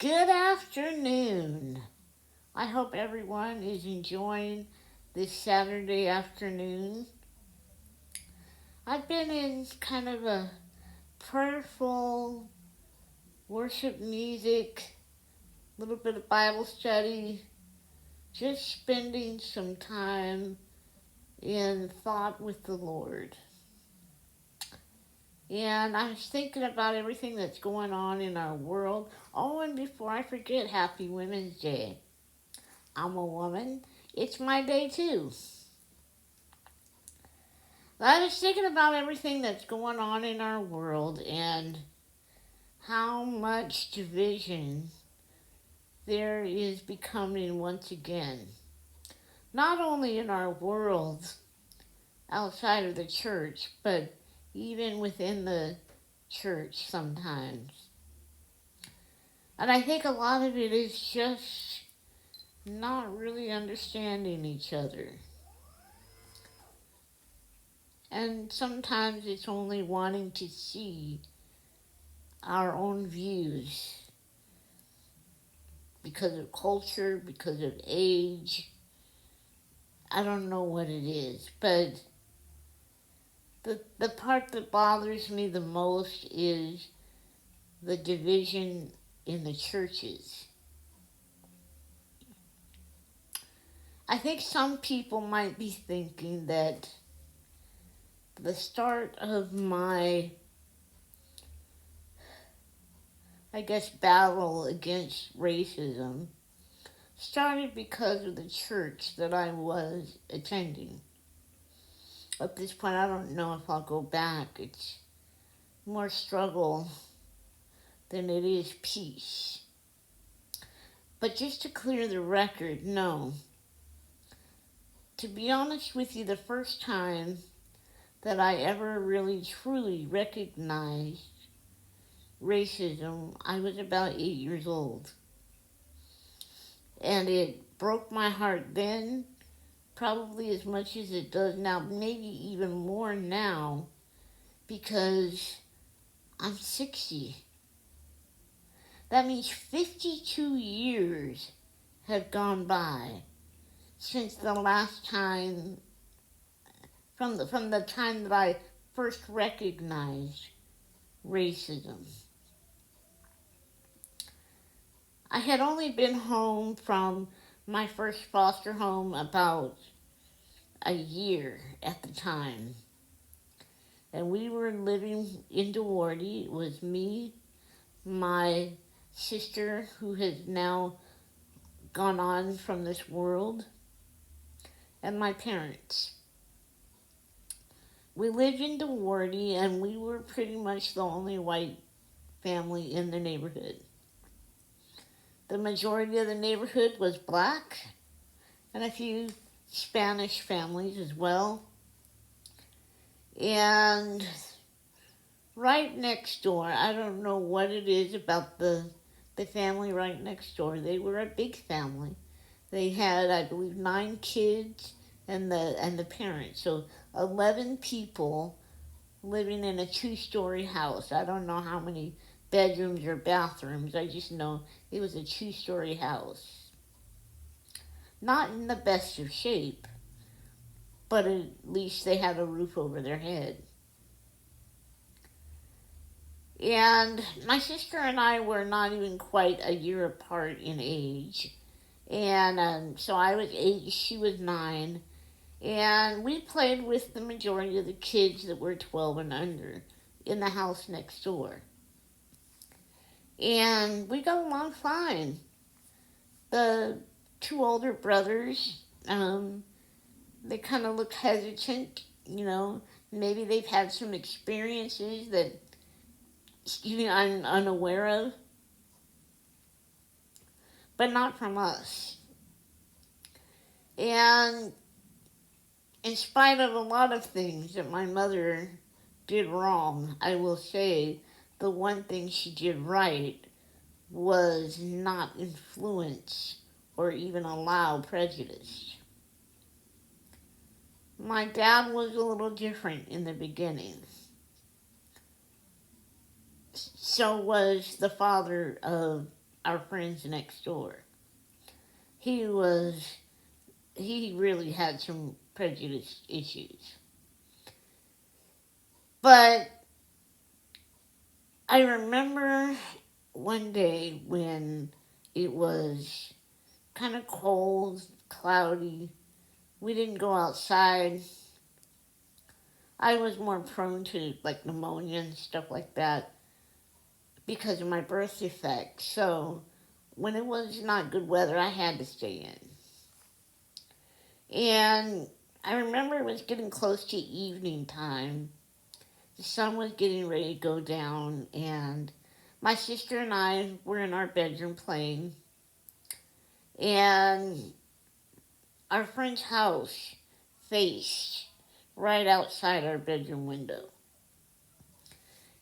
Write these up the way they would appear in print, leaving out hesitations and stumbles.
Good afternoon. I hope everyone is enjoying this Saturday afternoon. I've been in kind of a prayerful worship music, a little bit of Bible study, just spending some time in thought with the Lord. And I was thinking about everything that's going on in our world. Oh, and before I forget, Happy Women's Day. I'm a woman. It's my day too. I was thinking about everything that's going on in our world and how much division there is becoming once again. Not only in our world outside of the church, but even within the church sometimes. And I think a lot of it is just not really understanding each other. And sometimes it's only wanting to see our own views because of culture, because of age. I don't know what it is, but the part that bothers me the most is the division in the churches. I think some people might be thinking that the start of my, battle against racism started because of the church that I was attending. At this point, I don't know if I'll go back. It's more struggle than it is peace. But just to clear the record, no. To be honest with you, the first time that I ever really truly recognized racism, I was about 8 years old. And it broke my heart then, probably as much as it does now, maybe even more now, because I'm 60. That means 52 years have gone by since the last time, from the time that I first recognized racism. I had only been home from my first foster home about a year at the time. And we were living in Duarte. It was me, my sister, who has now gone on from this world, and my parents. We lived in Duarte, and we were pretty much the only white family in the neighborhood. The majority of the neighborhood was black, and a few Spanish families as well. And right next door, I don't know what it is about the family right next door. They were a big family. They had, I believe, 9 kids and the parents. So 11 people living in a 2-story house. I don't know how many bedrooms or bathrooms. I just know it was a 2-story house. Not in the best of shape, but at least they had a roof over their head. And my sister and I were not even quite a year apart in age. And so I was 8, she was 9. And we played with the majority of the kids that were 12 and under in the house next door. And we got along fine. The 2 older brothers, they kind of look hesitant, maybe they've had some experiences that I'm unaware of, but not from us. And in spite of a lot of things that my mother did wrong, I will say the one thing she did right was not influence or even allow prejudice. My dad was a little different in the beginning. So was the father of our friends next door. He was, he really had some prejudice issues. But I remember one day when it was kind of cold, cloudy. We didn't go outside. I was more prone to like pneumonia and stuff like that because of my birth defect. So when it was not good weather, I had to stay in. And I remember it was getting close to evening time. The sun was getting ready to go down, and my sister and I were in our bedroom playing. And our friend's house faced right outside our bedroom window.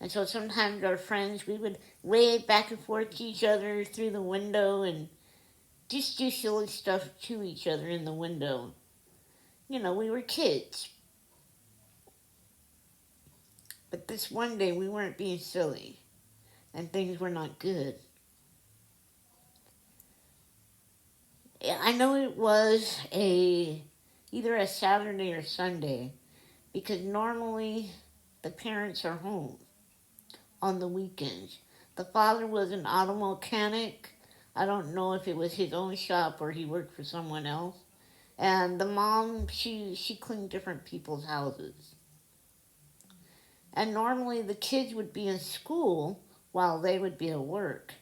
And so sometimes our friends, we would wave back and forth to each other through the window and just do silly stuff to each other in the window. You know, we were kids. But this one day we weren't being silly and things were not good. I know it was either a Saturday or Sunday because normally the parents are home on the weekends. The father was an auto mechanic. I don't know if it was his own shop or he worked for someone else. And the mom, she cleaned different people's houses. And normally the kids would be in school while they would be at work.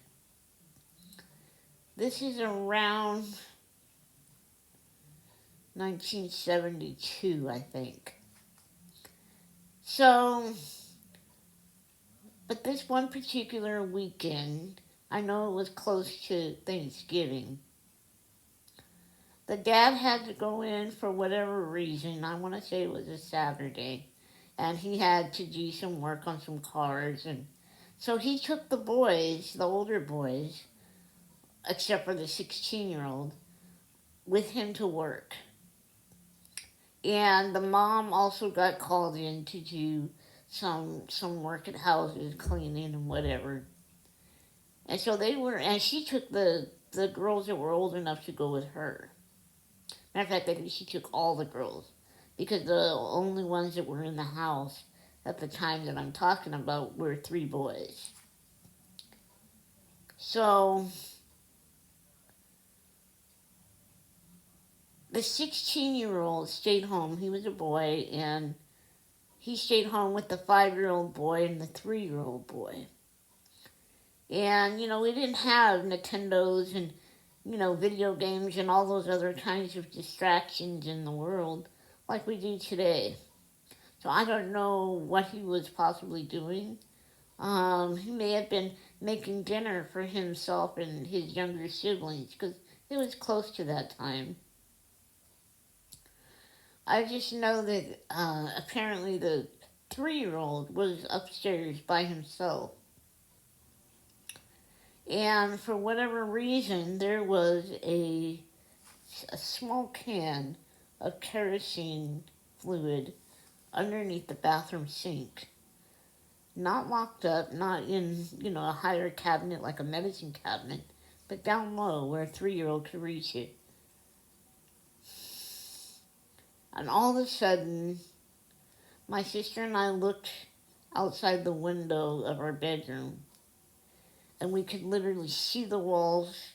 This is around 1972, I think. So, but this one particular weekend, I know it was close to Thanksgiving. The dad had to go in for whatever reason. I want to say it was a Saturday. And he had to do some work on some cars. And so he took the boys, the older boys, except for the 16-year-old, with him to work. And the mom also got called in to do some work at houses, cleaning and whatever. And so and she took the girls that were old enough to go with her. Matter of fact, I think she took all the girls because the only ones that were in the house at the time that I'm talking about were 3 boys. So the 16-year-old stayed home. He was a boy, and he stayed home with the 5-year-old boy and the 3-year-old boy. And, you know, we didn't have Nintendos and, you know, video games and all those other kinds of distractions in the world like we do today. So I don't know what he was possibly doing. He may have been making dinner for himself and his younger siblings because it was close to that time. I just know that apparently the 3-year-old was upstairs by himself. And for whatever reason, there was a small can of kerosene fluid underneath the bathroom sink. Not locked up, not in, you know, a higher cabinet like a medicine cabinet, but down low where a 3-year-old could reach it. And all of a sudden, my sister and I looked outside the window of our bedroom, and we could literally see the walls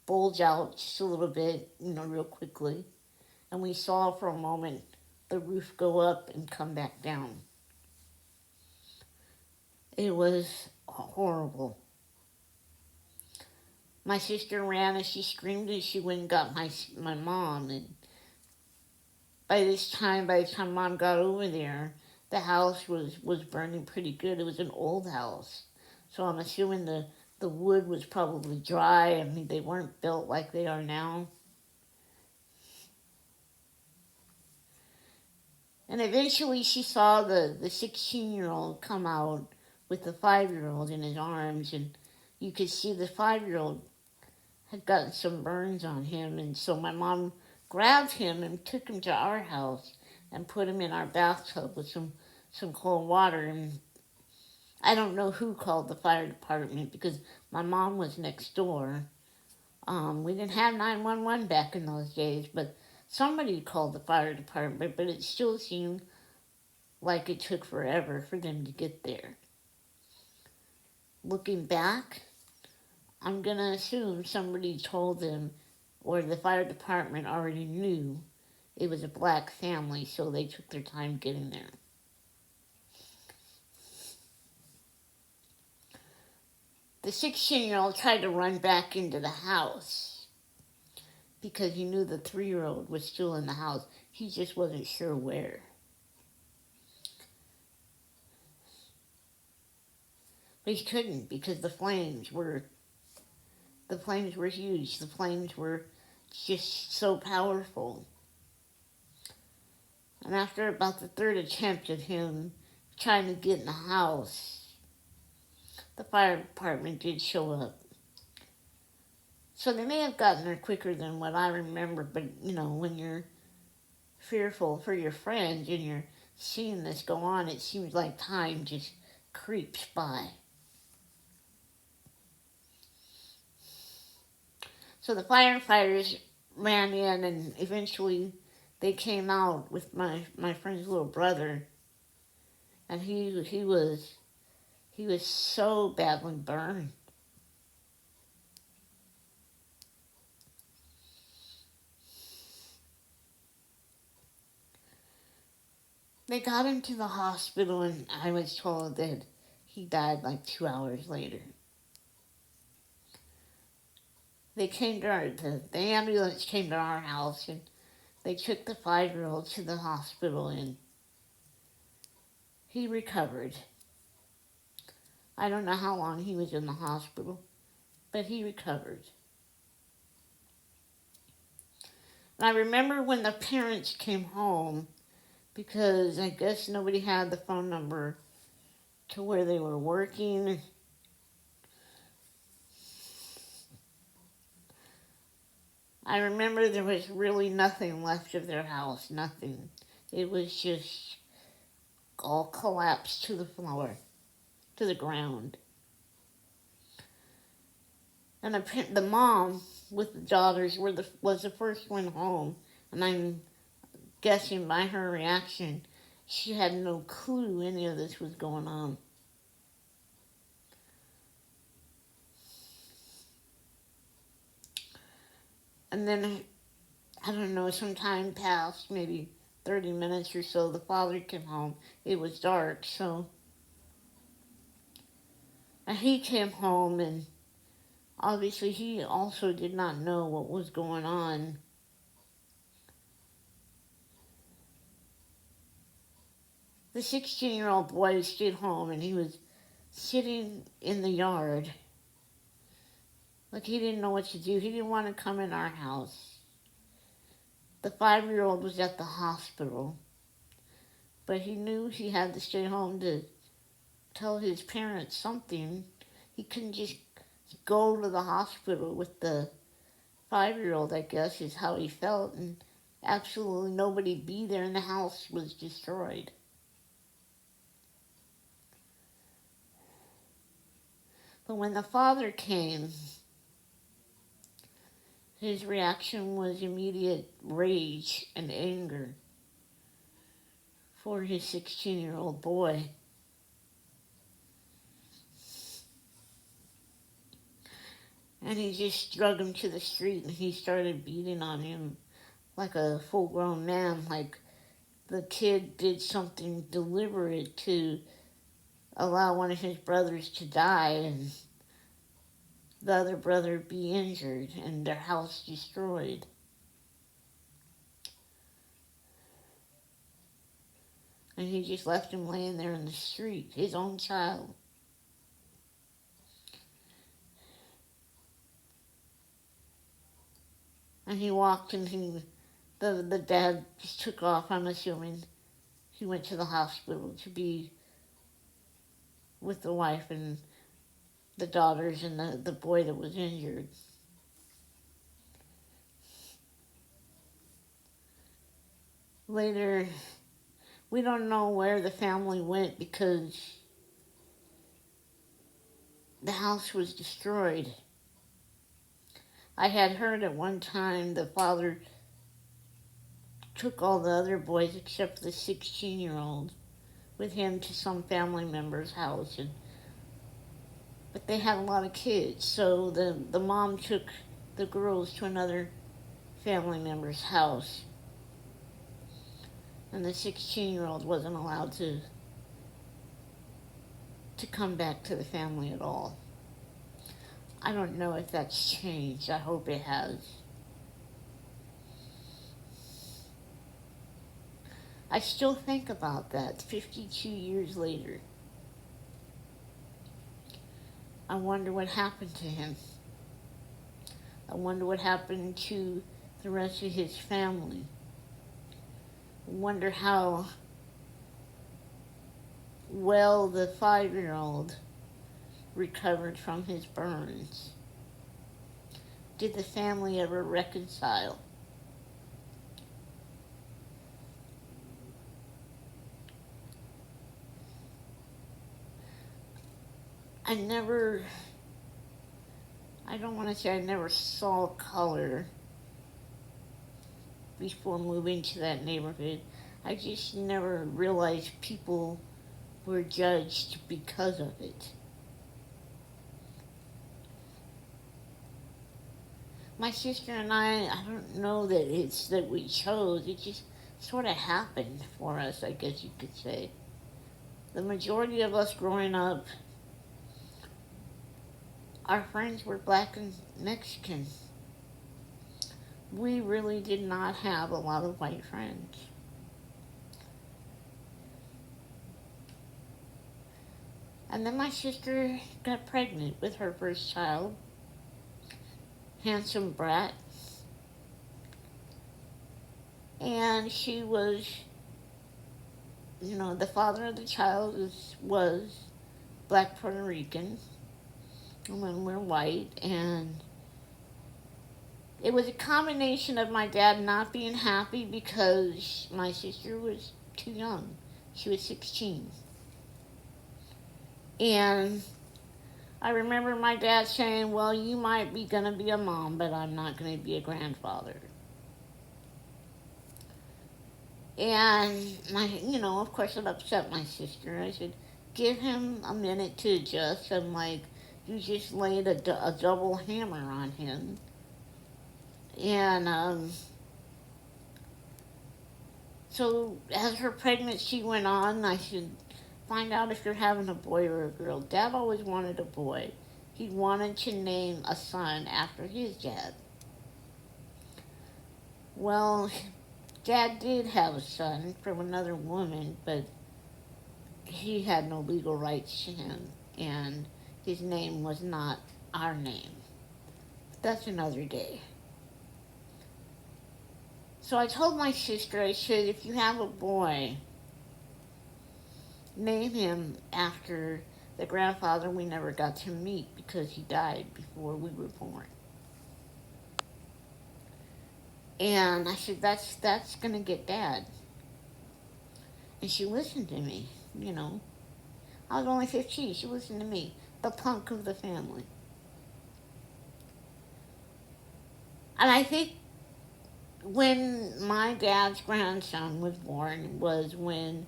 bulge out just a little bit, you know, real quickly. And we saw for a moment the roof go up and come back down. It was horrible. My sister ran and she screamed and she went and got my mom. And by the time Mom got over there, the house was burning pretty good. It was an old house. So I'm assuming the wood was probably dry. I mean, they weren't built like they are now. And eventually she saw the 16-year-old come out with the 5-year-old in his arms, and you could see the 5-year-old had gotten some burns on him, and so my mom grabbed him and took him to our house and put him in our bathtub with some cold water. And I don't know who called the fire department because my mom was next door. We didn't have 911 back in those days, but somebody called the fire department, but it still seemed like it took forever for them to get there. Looking back, I'm going to assume somebody told them, or the fire department already knew it was a black family, so they took their time getting there. The 16-year-old tried to run back into the house because he knew the 3-year-old was still in the house. He just wasn't sure where. But he couldn't because the flames were huge. The flames were just so powerful. And after about the third attempt of him trying to get in the house, the fire department did show up. So they may have gotten there quicker than what I remember, but when you're fearful for your friends and you're seeing this go on, it seems like time just creeps by. So the firefighters ran in, and eventually they came out with my friend's little brother, and he was so badly burned. They got him to the hospital, and I was told that he died like 2 hours later. They came to the ambulance came to our house, and they took the 5-year-old to the hospital, and he recovered. I don't know how long he was in the hospital, but he recovered. And I remember when the parents came home, because I guess nobody had the phone number to where they were working. I remember there was really nothing left of their house, nothing. It was just all collapsed to the floor, to the ground. And the mom with the daughters was the first one home, and I'm guessing by her reaction, she had no clue any of this was going on. And then, I don't know, some time passed, maybe 30 minutes or so. The father came home. It was dark, so and he came home, and obviously he also did not know what was going on. The 16-year-old boy stayed home, and he was sitting in the yard. Like he didn't know what to do. He didn't want to come in our house. The 5-year-old was at the hospital, but he knew he had to stay home to tell his parents something. He couldn't just go to the hospital with the 5-year-old, I guess, is how he felt, and absolutely nobody be there, and the house was destroyed. But when the father came, his reaction was immediate rage and anger for his 16-year-old boy. And he just drug him to the street, and he started beating on him like a full-grown man, like the kid did something deliberate to allow one of his brothers to die and the other brother be injured and their house destroyed. And he just left him laying there in the street, his own child. And he walked, and the dad just took off. I'm assuming he went to the hospital to be with the wife and the daughters and the boy that was injured. Later, we don't know where the family went because the house was destroyed. I had heard at one time the father took all the other boys except the 16-year-old with him to some family member's house, but they had a lot of kids, so the mom took the girls to another family member's house, and the 16-year-old wasn't allowed to come back to the family at all. I don't know if that's changed. I hope it has. I still think about that 52 years later. I wonder what happened to him. I wonder what happened to the rest of his family. I wonder how well the 5-year-old recovered from his burns. Did the family ever reconcile? I don't want to say I never saw color before moving to that neighborhood. I just never realized people were judged because of it. My sister and I don't know that it's that we chose. It just sort of happened for us, I guess you could say. The majority of us growing up, our friends were black and Mexican. We really did not have a lot of white friends. And then my sister got pregnant with her first child. Handsome brat. And she was, the father of the child was black Puerto Rican. And then we're white. And it was a combination of my dad not being happy because my sister was too young. She was 16. And I remember my dad saying, well, you might be going to be a mom, but I'm not going to be a grandfather. And of course it upset my sister. I said, give him a minute to adjust. I'm like, you just laid a double hammer on him. And so as her pregnancy went on, I said, find out if you're having a boy or a girl. Dad always wanted a boy. He wanted to name a son after his dad. Well, Dad did have a son from another woman, but he had no legal rights to him, and his name was not our name. That's another day. So I told my sister, I said, if you have a boy, name him after the grandfather we never got to meet because he died before we were born. And I said, that's going to get Dad. And she listened to me, I was only 15. She listened to me, the punk of the family. And I think when my dad's grandson was born was when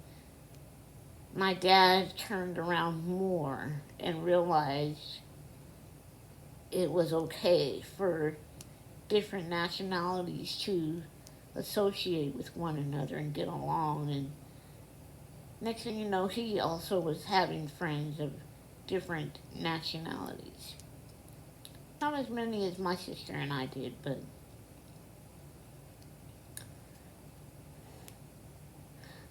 my dad turned around more and realized it was okay for different nationalities to associate with one another and get along. And next thing you know, he also was having friends of different nationalities. Not as many as my sister and I did, but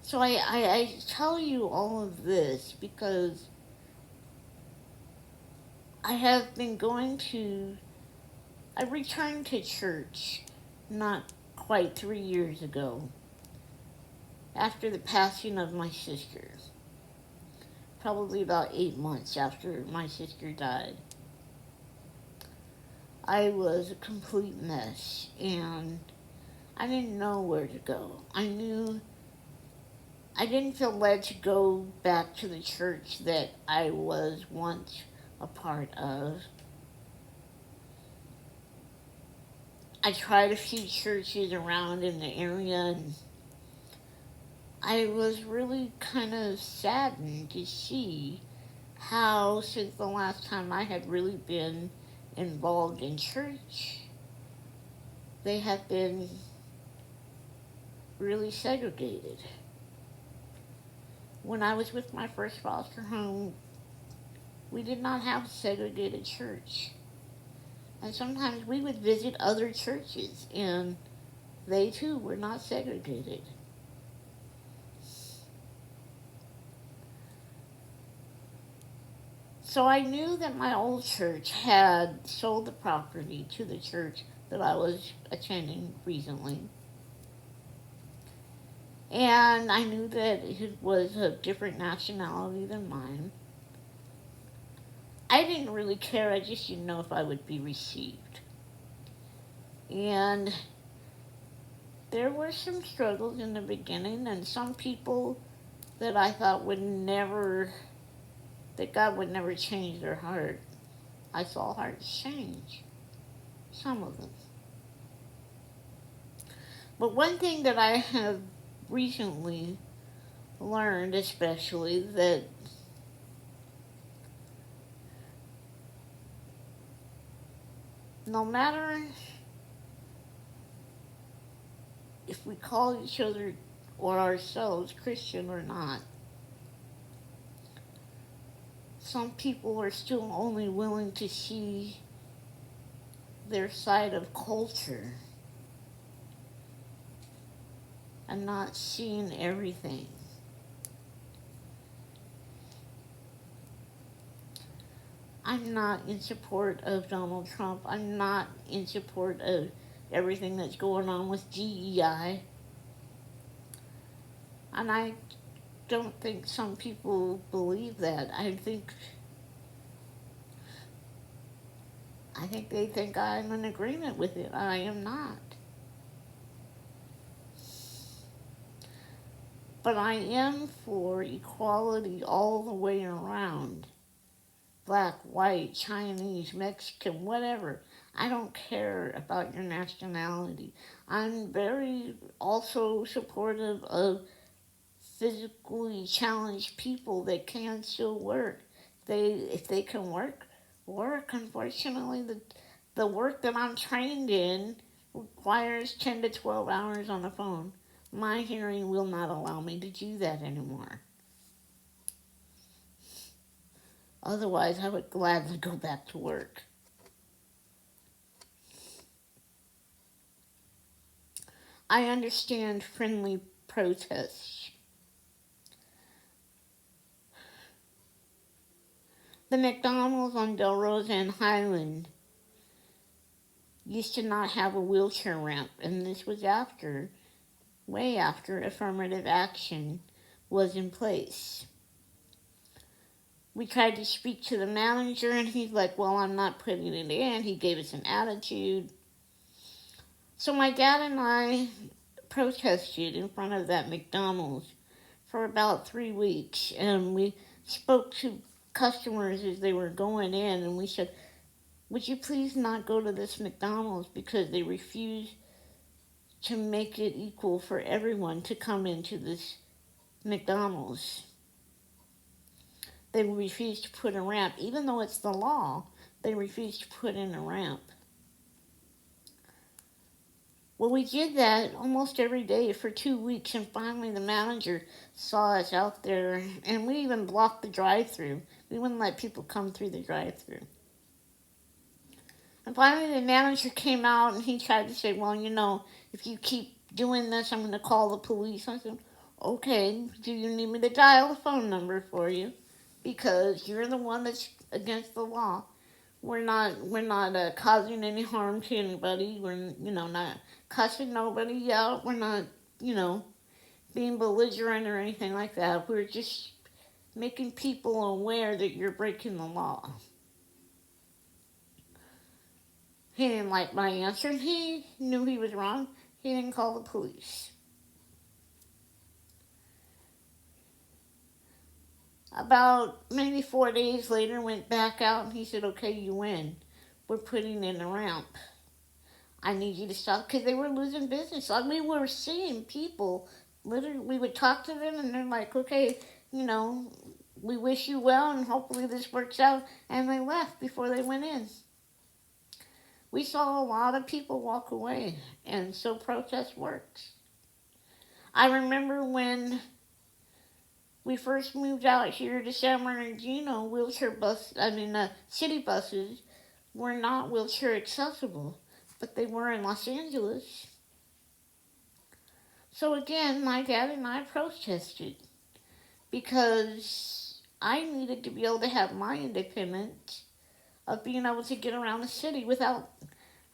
so I tell you all of this because I returned to church not quite 3 years ago after the passing of my sister. Probably about 8 months after my sister died. I was a complete mess and I didn't know where to go. I didn't feel led to go back to the church that I was once a part of. I tried a few churches around in the area, and I was really kind of saddened to see how, since the last time I had really been involved in church, they have been really segregated. When I was with my first foster home, we did not have a segregated church. And sometimes we would visit other churches, and they too were not segregated. So I knew that my old church had sold the property to the church that I was attending recently. And I knew that it was a different nationality than mine. I didn't really care, I just didn't know if I would be received. And there were some struggles in the beginning, and some people that I thought would never, that God would never change their heart. I saw hearts change, some of them. But one thing that I have recently learned, especially, that no matter if we call each other or ourselves Christian or not, some people are still only willing to see their side of culture and not seeing everything. I'm not in support of Donald Trump. I'm not in support of everything that's going on with DEI. And I don't think some people believe that. I think they think I'm in agreement with it. I am not. But I am for equality all the way around. Black, white, Chinese, Mexican, whatever. I don't care about your nationality. I'm very also supportive of physically challenged people that can still work. If they can work. Unfortunately, the work that I'm trained in requires 10 to 12 hours on the phone. My hearing will not allow me to do that anymore. Otherwise, I would gladly go back to work. I understand friendly protests. The McDonald's on Del Rosa and Highland used to not have a wheelchair ramp, and this was way after affirmative action was in place. We tried to speak to the manager, and he's like, well, I'm not putting it in. He gave us an attitude. So my dad and I protested in front of that McDonald's for about 3 weeks, and we spoke to customers as they were going in, and we said, would you please not go to this McDonald's, because they refuse to make it equal for everyone to come into this McDonald's. They refuse to put a ramp, even though it's the law. They refuse to put in a ramp. Well, we did that almost every day for 2 weeks, and finally the manager saw us out there, and we even blocked the drive-thru. We wouldn't let people come through the drive-thru. And finally the manager came out, and he tried to say, well, if you keep doing this, I'm going to call the police. I said, okay, do you need me to dial a phone number for you? Because you're the one that's against the law. We're not causing any harm to anybody. We're not cussing nobody out. We're not being belligerent or anything like that. We're just making people aware that you're breaking the law. He didn't like my answer. He knew he was wrong. He didn't call the police. About maybe 4 days later, went back out and he said, okay, you win. We're putting in a ramp. I need you to stop, because they were losing business. Like, we were seeing people, literally, we would talk to them and they're like, okay, you know, we wish you well and hopefully this works out. And they left before they went in. We saw a lot of people walk away, and so protest works. I remember when we first moved out here to San Bernardino, city buses were not wheelchair accessible, but they were in Los Angeles. So again, my dad and I protested because I needed to be able to have my independence of being able to get around the city without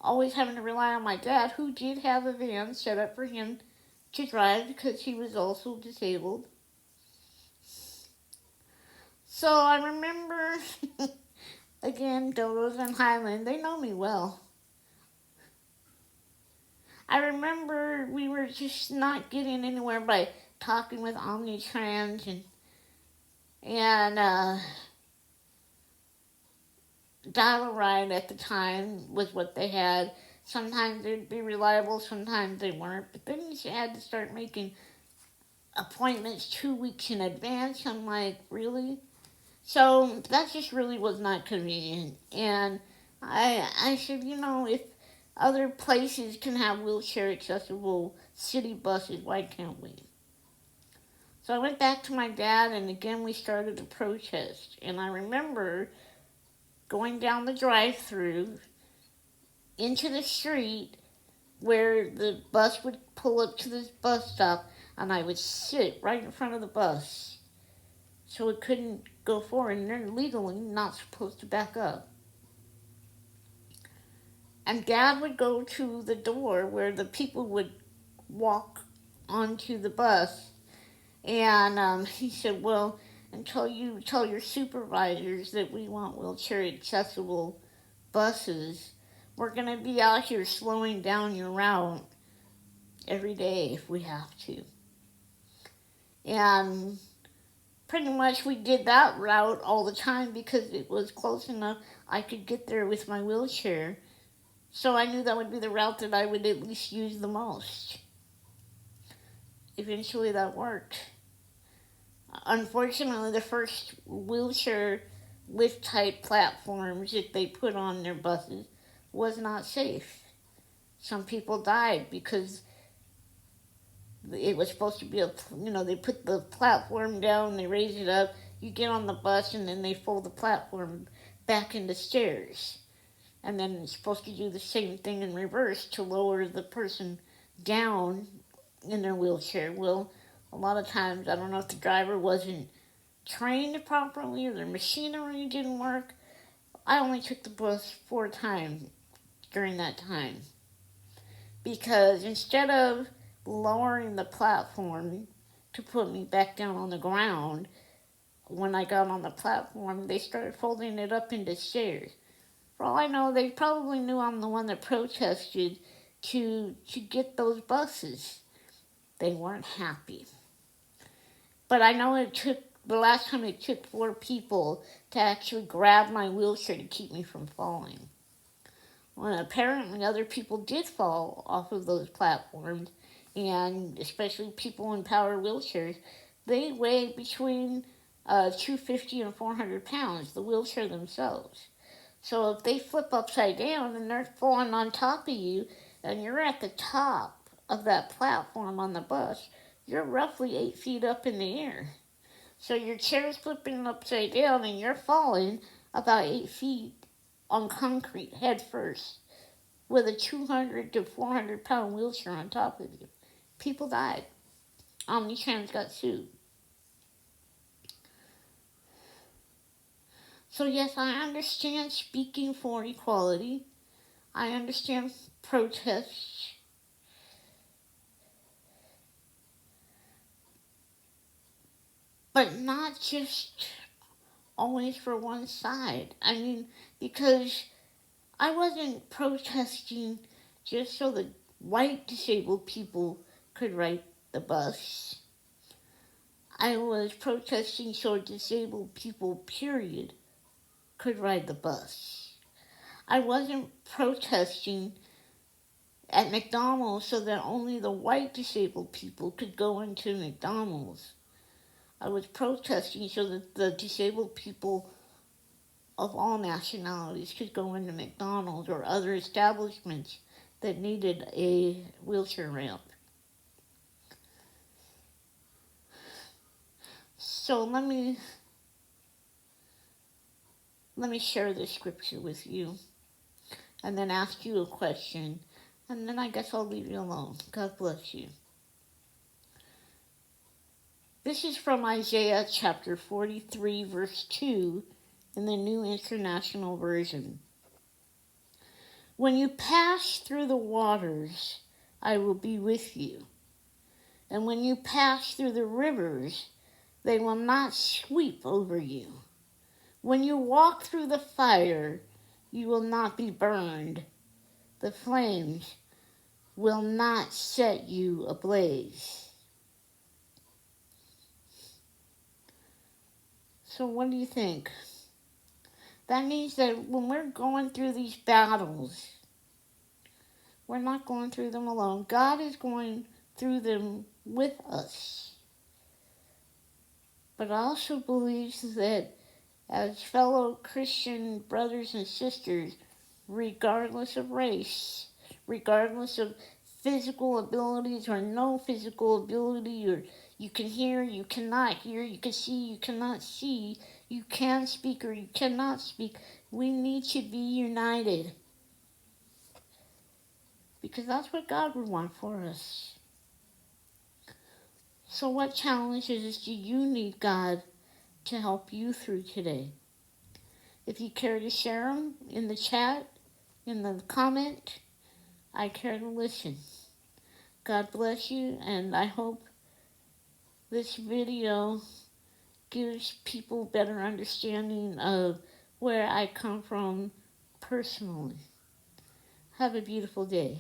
always having to rely on my dad, who did have a van set up for him to drive because he was also disabled. So I remember, again, Dodos and Highland, they know me well. I remember we were just not getting anywhere by talking with Omnitrans and Dial Ride at the time was what they had. Sometimes they'd be reliable, sometimes they weren't. But then you had to start making appointments 2 weeks in advance. I'm like, really? So that just really was not convenient. And I said, if other places can have wheelchair accessible city buses, why can't we? So I went back to my dad, and again we started a protest. And I remember going down the drive-through into the street where the bus would pull up to this bus stop, and I would sit right in front of the bus so it couldn't go forward, and they're legally not supposed to back up. And Dad would go to the door where the people would walk onto the bus, and he said, well, until you tell your supervisors that we want wheelchair accessible buses, we're going to be out here slowing down your route every day if we have to. And pretty much we did that route all the time because it was close enough I could get there with my wheelchair. So I knew that would be the route that I would at least use the most. Eventually that worked. Unfortunately, the first wheelchair lift type platforms that they put on their buses was not safe. Some people died because it was supposed to be they put the platform down, they raise it up, you get on the bus, and then they fold the platform back into stairs. And then it's supposed to do the same thing in reverse to lower the person down in their wheelchair. Well, a lot of times, I don't know if the driver wasn't trained properly or their machinery didn't work. I only took the bus 4 times during that time. Because instead of lowering the platform to put me back down on the ground, when I got on the platform, they started folding it up into stairs. For all I know, they probably knew I'm the one that protested to get those buses. They weren't happy. But I know the last time it took 4 people to actually grab my wheelchair to keep me from falling. Well, apparently other people did fall off of those platforms, and especially people in power wheelchairs. They weigh between 250 and 400 pounds, the wheelchair themselves. So if they flip upside down and they're falling on top of you, and you're at the top of that platform on the bus, you're roughly 8 feet up in the air. So your chair's flipping upside down and you're falling about 8 feet on concrete head first with a 200 to 400 pound wheelchair on top of you. People died. Omnitrans got sued. So yes, I understand speaking for equality. I understand protests. But not just always for one side. I mean, because I wasn't protesting just so the white disabled people could ride the bus. I was protesting so disabled people, period, could ride the bus. I wasn't protesting at McDonald's so that only the white disabled people could go into McDonald's. I was protesting so that the disabled people of all nationalities could go into McDonald's or other establishments that needed a wheelchair ramp. So let me share this scripture with you and then ask you a question, and then I guess I'll leave you alone. God bless you. This is from Isaiah chapter 43, verse 2 in the New International Version. When you pass through the waters, I will be with you. And when you pass through the rivers, they will not sweep over you. When you walk through the fire, you will not be burned. The flames will not set you ablaze. So what do you think? That means that when we're going through these battles, we're not going through them alone. God is going through them with us. But I also believe that as fellow Christian brothers and sisters, regardless of race, regardless of physical abilities or no physical ability, or you can hear, you cannot hear, you can see, you cannot see, you can speak or you cannot speak, we need to be united. Because that's what God would want for us. So what challenges do you need God to help you through today? If you care to share them in the chat, in the comment, I care to listen. God bless you, and I hope this video gives people better understanding of where I come from personally. Have a beautiful day.